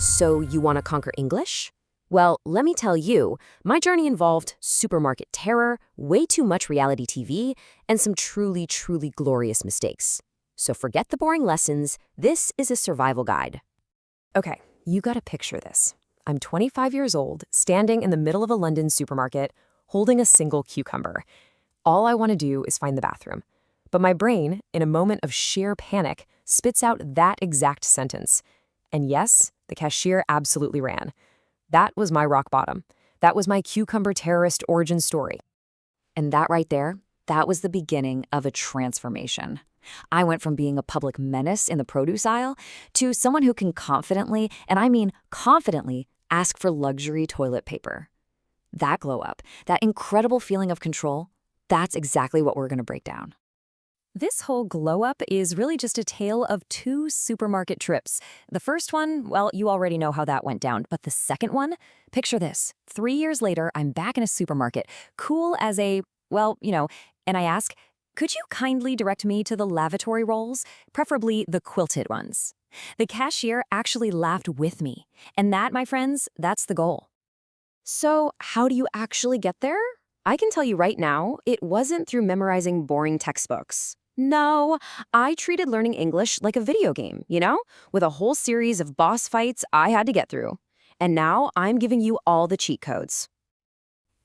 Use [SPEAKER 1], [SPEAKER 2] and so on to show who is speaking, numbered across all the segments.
[SPEAKER 1] So you want to conquer English? Well, let me tell you, my journey involved supermarket terror, way too much reality TV, and some truly, truly glorious mistakes. So forget the boring lessons. This is a survival guide. Okay, you gotta picture this. I'm 25 years old, standing in the middle of a London supermarket, holding a single cucumber. All I want to do is find the bathroom. But my brain, in a moment of sheer panic, spits out that exact sentence. And yes, the cashier absolutely ran. That was my rock bottom. That was my cucumber terrorist origin story.
[SPEAKER 2] And that right there, that was the beginning of a transformation. I went from being a public menace in the produce aisle to someone who can confidently, and I mean confidently, ask for luxury toilet paper. That glow up, that incredible feeling of control, that's exactly what we're going to break down.
[SPEAKER 3] This whole glow-up is really just a tale of two supermarket trips. The first one, well, you already know how that went down. But the second one? Picture this. 3 years later, I'm back in a supermarket, cool as a, well, and I ask, could you kindly direct me to the lavatory rolls, preferably the quilted ones? The cashier actually laughed with me. And that, my friends, that's the goal.
[SPEAKER 1] So how do you actually get there? I can tell you right now, it wasn't through memorizing boring textbooks. No, I treated learning English like a video game, with a whole series of boss fights I had to get through. And now I'm giving you all the cheat codes.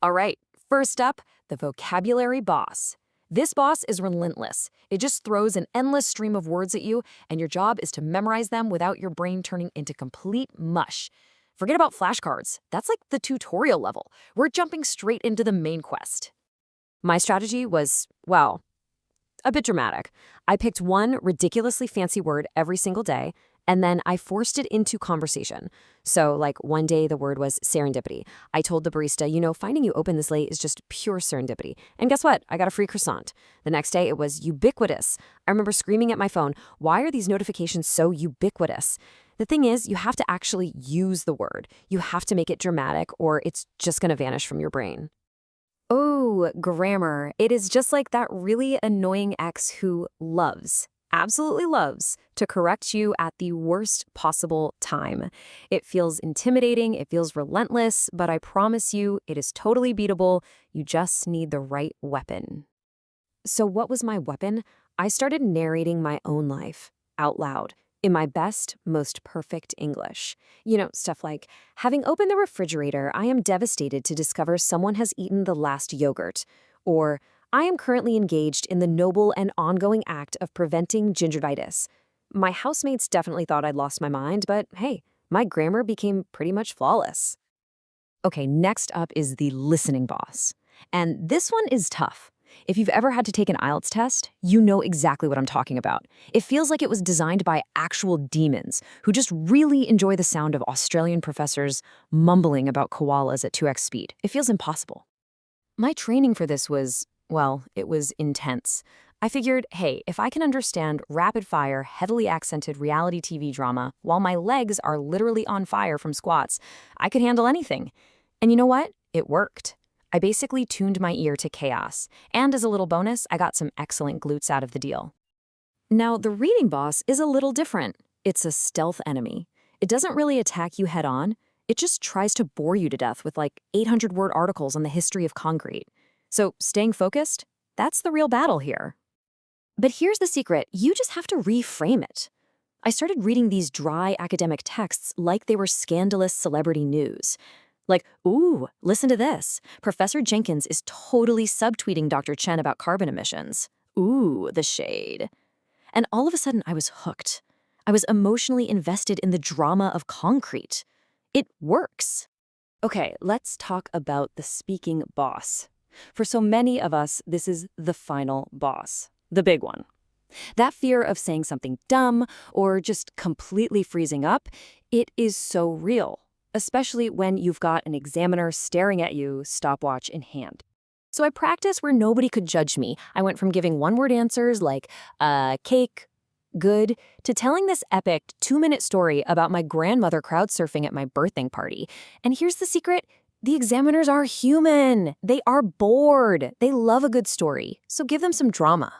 [SPEAKER 1] All right, first up, the vocabulary boss. This boss is relentless. It just throws an endless stream of words at you, and your job is to memorize them without your brain turning into complete mush. Forget about flashcards. That's like the tutorial level. We're jumping straight into the main quest. My strategy was, well, a bit dramatic. I picked one ridiculously fancy word every single day, and then I forced it into conversation. So, like, one day the word was serendipity. I told the barista, finding you open this late is just pure serendipity. And guess what? I got a free croissant. The next day it was ubiquitous. I remember screaming at my phone, why are these notifications so ubiquitous? The thing is, you have to actually use the word. You have to make it dramatic, or it's just going to vanish from your brain.
[SPEAKER 3] Oh, grammar. It is just like that really annoying ex who loves, absolutely loves, to correct you at the worst possible time. It feels intimidating, it feels relentless, but I promise you, it is totally beatable. You just need the right weapon. So what was my weapon? I started narrating my own life out loud. In my best, most perfect English. Stuff like, having opened the refrigerator, I am devastated to discover someone has eaten the last yogurt. Or, I am currently engaged in the noble and ongoing act of preventing gingivitis. My housemates definitely thought I'd lost my mind, but hey, my grammar became pretty much flawless. Okay, next up is the listening boss. And this one is tough. If you've ever had to take an IELTS test, you know exactly what I'm talking about. It feels like it was designed by actual demons who just really enjoy the sound of Australian professors mumbling about koalas at 2x speed. It feels impossible. My training for this was, well, it was intense. I figured, hey, if I can understand rapid-fire, heavily accented reality TV drama while my legs are literally on fire from squats, I could handle anything. And you know what? It worked. I basically tuned my ear to chaos, and as a little bonus, I got some excellent glutes out of the deal. Now, the reading boss is a little different. It's a stealth enemy. It doesn't really attack you head-on. It just tries to bore you to death with like 800-word articles on the history of concrete. So staying focused, that's the real battle here. But here's the secret. You just have to reframe it. I started reading these dry academic texts like they were scandalous celebrity news. Like, ooh, listen to this. Professor Jenkins is totally subtweeting Dr. Chen about carbon emissions. Ooh, the shade. And all of a sudden, I was hooked. I was emotionally invested in the drama of concrete. It works. Okay, let's talk about the speaking boss. For so many of us, this is the final boss, the big one. That fear of saying something dumb or just completely freezing up, it is so real. Especially when you've got an examiner staring at you, stopwatch in hand. So I practiced where nobody could judge me. I went from giving one-word answers like, cake, good, to telling this epic 2-minute story about my grandmother crowd surfing at my birthday party. And here's the secret, the examiners are human. They are bored. They love a good story. So give them some drama.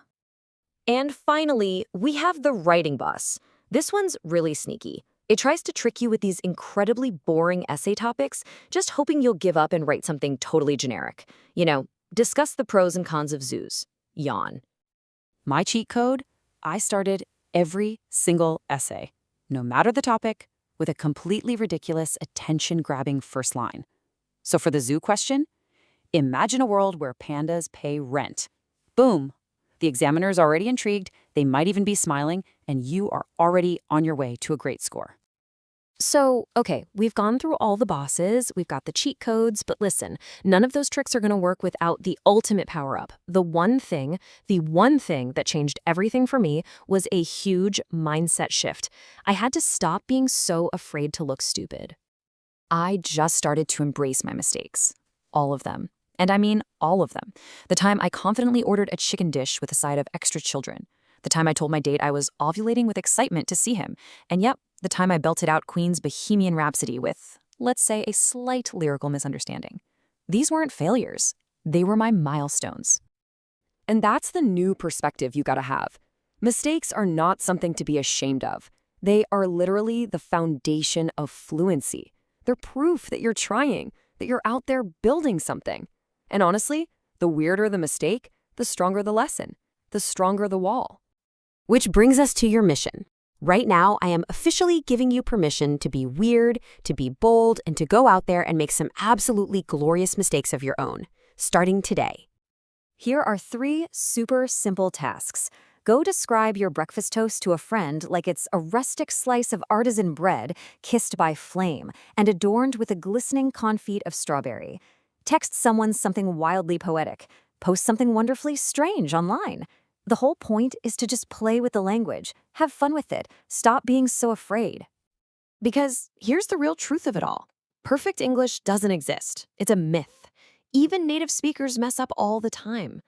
[SPEAKER 3] And finally, we have the writing boss. This one's really sneaky.
[SPEAKER 1] It tries to trick you with these incredibly boring essay topics, just hoping you'll give up and write something totally generic. Discuss the pros and cons of zoos. Yawn.
[SPEAKER 2] My cheat code? I started every single essay, no matter the topic, with a completely ridiculous, attention-grabbing first line. So for the zoo question, imagine a world where pandas pay rent. Boom! The examiner's already intrigued, they might even be smiling, and you are already on your way to a great score.
[SPEAKER 3] So, okay, we've gone through all the bosses, we've got the cheat codes, but listen, none of those tricks are going to work without the ultimate power-up. The one thing that changed everything for me was a huge mindset shift. I had to stop being so afraid to look stupid.
[SPEAKER 2] I just started to embrace my mistakes. All of them. And I mean all of them. The time I confidently ordered a chicken dish with a side of extra children. The time I told my date I was ovulating with excitement to see him. And yep, the time I belted out Queen's Bohemian Rhapsody with, let's say, a slight lyrical misunderstanding. These weren't failures. They were my milestones.
[SPEAKER 1] And that's the new perspective you gotta have. Mistakes are not something to be ashamed of. They are literally the foundation of fluency. They're proof that you're trying, that you're out there building something. And honestly, the weirder the mistake, the stronger the lesson, the stronger the wall. Which brings us to your mission. Right now, I am officially giving you permission to be weird, to be bold, and to go out there and make some absolutely glorious mistakes of your own, starting today. Here are 3 super simple tasks. Go describe your breakfast toast to a friend like it's a rustic slice of artisan bread kissed by flame and adorned with a glistening confit of strawberry. Text someone something wildly poetic. Post something wonderfully strange online. The whole point is to just play with the language, have fun with it, stop being so afraid. Because here's the real truth of it all. Perfect English doesn't exist. It's a myth. Even native speakers mess up all the time.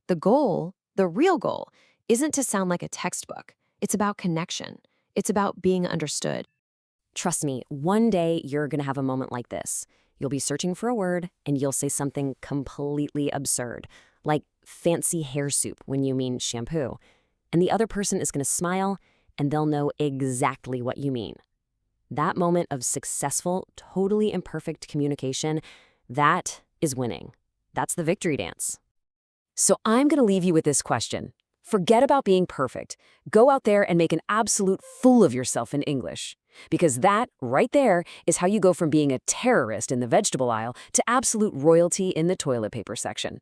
[SPEAKER 1] The goal, the real goal, isn't to sound like a textbook. It's about connection. It's about being understood. Trust me, one day you're gonna have a moment like this. You'll be searching for a word and you'll say something completely absurd, like fancy hair soup when you mean shampoo. And the other person is gonna smile and they'll know exactly what you mean. That moment of successful, totally imperfect communication, that is winning. That's the victory dance. So I'm gonna leave you with this question. Forget about being perfect. Go out there and make an absolute fool of yourself in English. Because that, right there, is how you go from being a terrorist in the vegetable aisle to absolute royalty in the toilet paper section.